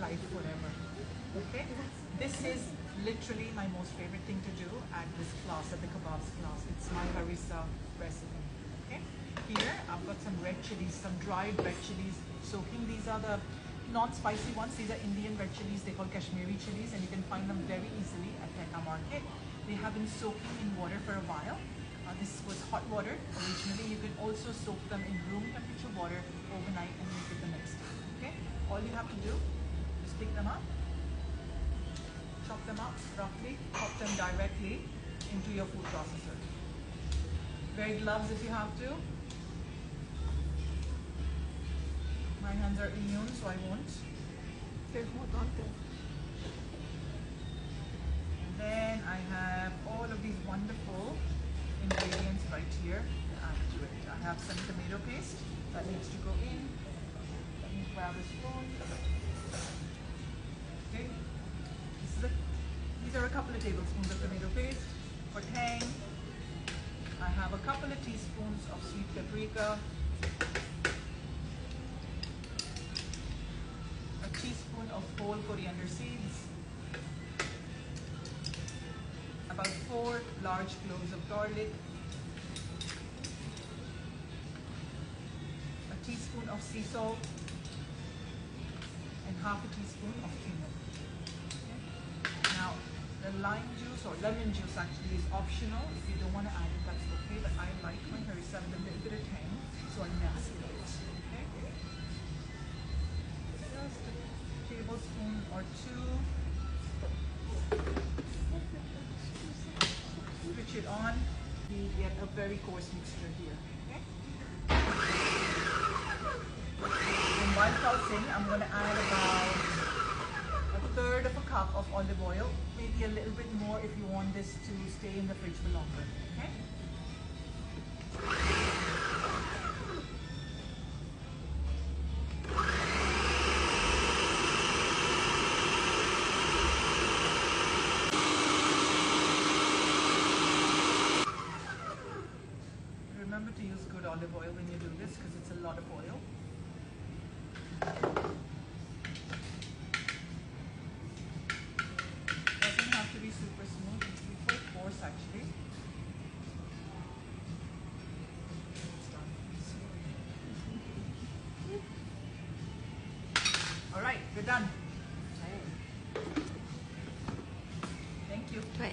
life forever. Okay? This is literally my most favorite thing to do at this class, at the kebabs class. It's my harissa recipe. Okay? Here I've got some red chilies, some dried red chilies soaking. These are the non-spicy ones. These are Indian red chilies. They're called Kashmiri chilies, and you can find them very easily at Tekka Market. They have been soaking in water for a while. This was hot water originally. You can also soak them in room temperature water overnight and make it the next day. Okay? All you have to do is pick them up, chop them up roughly, pop them directly into your food processor. Wear gloves if you have to. My hands are immune, so I won't. And then I have all of these wonderful ingredients right here to add to it. I have some tomato paste that needs to go in. Let me grab a spoon. Okay. These are a couple of tablespoons of tomato paste for tang. I have a couple of teaspoons of sweet paprika, a teaspoon of whole coriander seeds, about 4 large cloves of garlic, a teaspoon of sea salt, and half a teaspoon of cumin. Okay. Now, the lime juice or lemon juice actually is optional. If you don't want to add it, that's okay. But I like my harissa with a little bit of tang, so I mix it. Okay. Just a tablespoon or two. Switch it on. We get a very coarse mixture here. Okay. And while pulsing, I'm going to add about 1/3 of a cup of olive oil, maybe a little bit more if you want this to stay in the fridge for longer. Okay. Remember to use good olive oil when you do this because it's a lot of oil. Doesn't have to be super smooth, it can be quite coarse actually. Alright, we're done. Thank you. Try